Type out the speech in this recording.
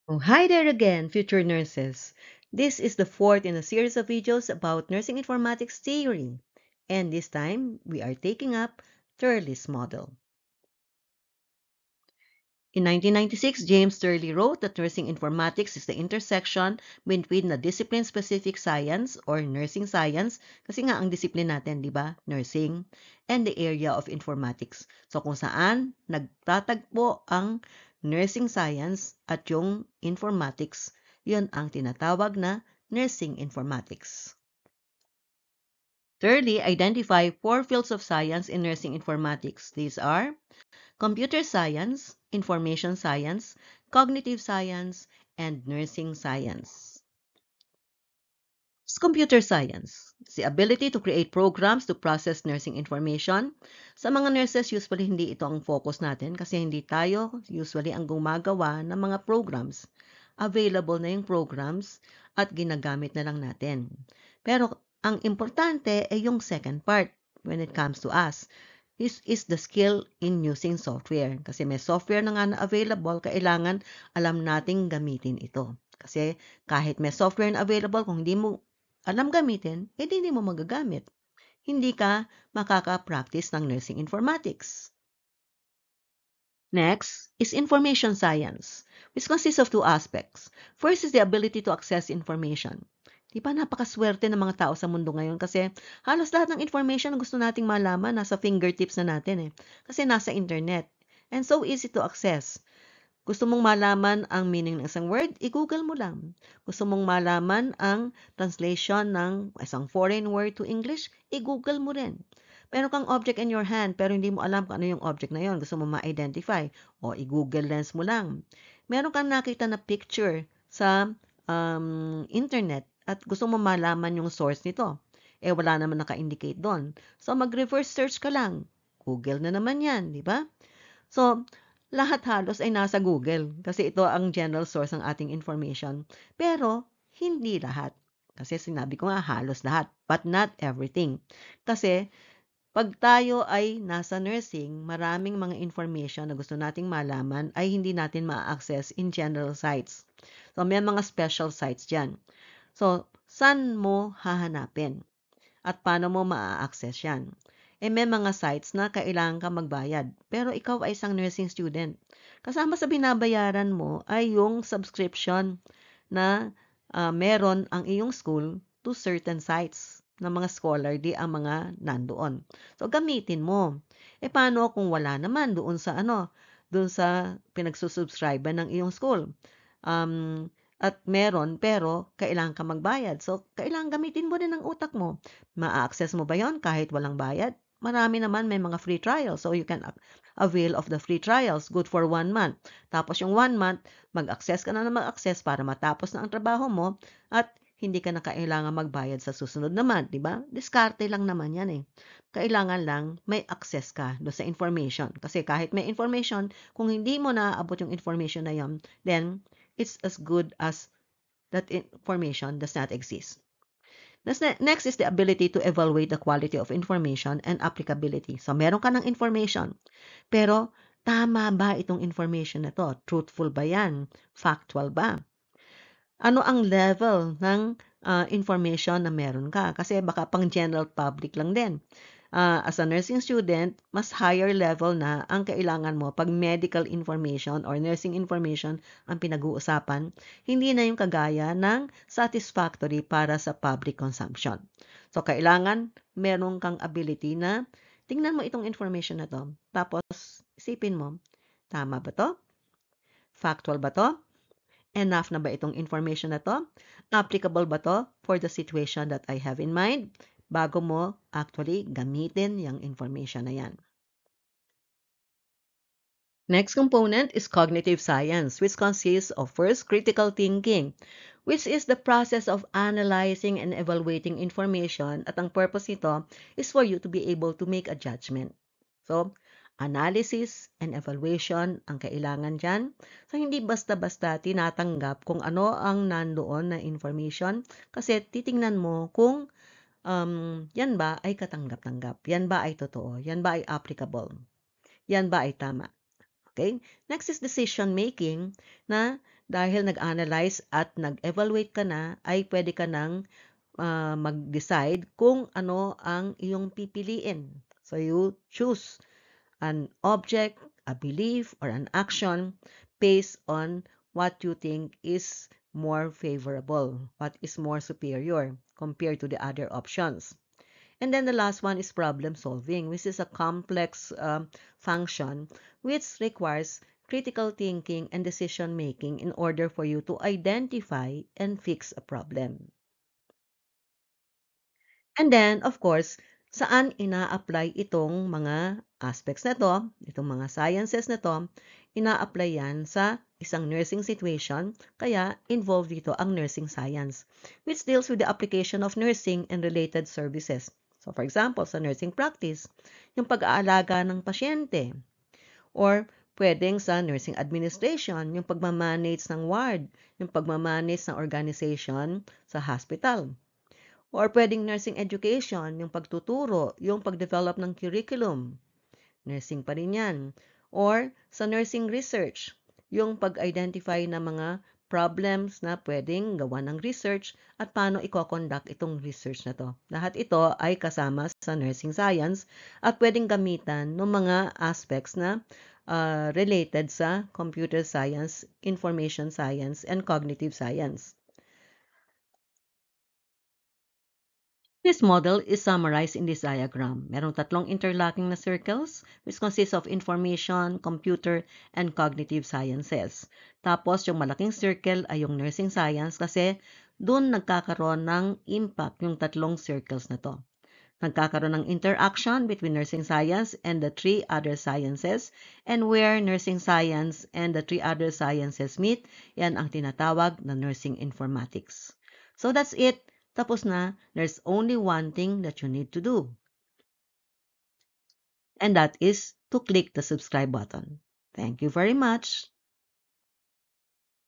Oh, hi there again, future nurses. This is the fourth in a series of videos about nursing informatics theory. And this time, we are taking up Turley's model. In 1996, James Turley wrote that nursing informatics is the intersection between the discipline-specific science or nursing science, kasi nga ang discipline natin, di ba? Nursing, and the area of informatics. So kung saan nagtatagpo ang nursing science at yung informatics, yun ang tinatawag na nursing informatics. Thirdly, identify four fields of science in nursing informatics. These are computer science, information science, cognitive science, and nursing science. It's computer science. It's the ability to create programs to process nursing information. Sa mga nurses, usually hindi ito ang focus natin kasi hindi tayo usually ang gumagawa ng mga programs. Available na yung programs at ginagamit na lang natin. Pero ang importante ay yung second part when it comes to us. This is the skill in using software. Kasi may software na nga na available, kailangan alam nating gamitin ito. Kasi kahit may software na available, kung hindi mo alam gamitin, hindi mo magagamit. Hindi ka makaka-practice ng nursing informatics. Next is information science, which consists of two aspects. First is the ability to access information. Di ba napakaswerte ng mga tao sa mundo ngayon kasi halos lahat ng information na gusto nating malaman nasa fingertips na natin eh. Kasi nasa internet. And so easy to access. Gusto mong malaman ang meaning ng isang word, i-google mo lang. Gusto mong malaman ang translation ng isang foreign word to English, i-google mo rin. Meron kang object in your hand pero hindi mo alam kung ano yung object na yon. Gusto mo ma-identify o i-google lens mo lang. Meron kang nakita na picture sa internet at gusto mo malaman yung source nito. Wala naman naka-indicate doon. So, mag-reverse search ka lang. Google na naman yan, di ba? So, lahat halos ay nasa Google kasi ito ang general source ng ating information. Pero, hindi lahat. Kasi sinabi ko nga halos lahat, but not everything. Kasi, pag tayo ay nasa nursing, maraming mga information na gusto nating malaman ay hindi natin ma-access in general sites. So, may mga special sites dyan. So, saan mo hahanapin? At paano mo ma-access yan? May mga sites na kailangan ka magbayad. Pero ikaw ay isang nursing student. Kasama sa binabayaran mo ay yung subscription na meron ang iyong school to certain sites ng mga scholarly ang mga nandoon. So, gamitin mo. Paano kung wala naman doon sa doon sa pinagsusubscribe ng iyong school? At meron pero kailangan ka magbayad. So, kailangan gamitin mo din ang utak mo. Ma-access mo ba yon kahit walang bayad? Marami naman may mga free trials. So, you can avail of the free trials. Good for 1 month. Tapos yung 1 month, mag-access ka na mag-access para matapos na ang trabaho mo at hindi ka na kailangan magbayad sa susunod na month, di ba? Diskarte lang naman yan eh. Kailangan lang may access ka do sa information. Kasi kahit may information, kung hindi mo naaabot yung information na yon, then it's as good as that information does not exist. Next is the ability to evaluate the quality of information and applicability. So, meron ka ng information, pero tama ba itong information na to? Truthful ba yan? Factual ba? Ano ang level ng information na meron ka? Kasi baka pang general public lang din. As a nursing student, mas higher level na ang kailangan mo pag medical information or nursing information ang pinag-uusapan, hindi na yung kagaya ng satisfactory para sa public consumption. So, kailangan meron kang ability na tingnan mo itong information na to. Tapos, isipin mo, tama ba to? Factual ba to? Enough na ba itong information na to? Applicable ba to for the situation that I have in mind? Bago mo actually gamitin yung information na yan. Next component is cognitive science, which consists of first critical thinking, which is the process of analyzing and evaluating information at ang purpose nito is for you to be able to make a judgment. So, analysis and evaluation ang kailangan dyan. So, hindi basta-basta tinatanggap kung ano ang nandoon na information kasi titingnan mo kung yan ba ay katanggap-tanggap, yan ba ay totoo, yan ba ay applicable, yan ba ay tama. Okay? Next is decision making na dahil nag-analyze at nag-evaluate ka na, ay pwede ka nang mag-decide kung ano ang iyong pipiliin. So you choose an object, a belief, or an action based on what you think is more favorable, what is more superior compared to the other options. And then the last one is problem solving, which is a complex function which requires critical thinking and decision making in order for you to identify and fix a problem. And then, of course, saan ina-apply itong mga aspects na to, itong mga sciences na to, ina-apply yan sa isang nursing situation, kaya involved dito ang nursing science, which deals with the application of nursing and related services. So, for example, sa nursing practice, yung pag-aalaga ng pasyente, or pwedeng sa nursing administration, yung pagmamanage ng ward, yung pagmamanage ng organization sa hospital. Or pwedeng nursing education, yung pagtuturo, yung pag-develop ng curriculum. Nursing pa rin yan. Or sa nursing research, yung pag-identify ng mga problems na pwedeng gawa ng research at paano i-conduct itong research na to. Lahat ito ay kasama sa nursing science at pwedeng gamitan ng mga aspects na related sa computer science, information science, and cognitive science. This model is summarized in this diagram. Merong tatlong interlocking na circles which consists of information, computer, and cognitive sciences. Tapos yung malaking circle ay yung nursing science kasi dun nagkakaroon ng impact yung tatlong circles na to. Nagkakaroon ng interaction between nursing science and the three other sciences, and where nursing science and the three other sciences meet, yan ang tinatawag na nursing informatics. So that's it. Tapos na. There's only one thing that you need to do, and that is to click the subscribe button. Thank you very much.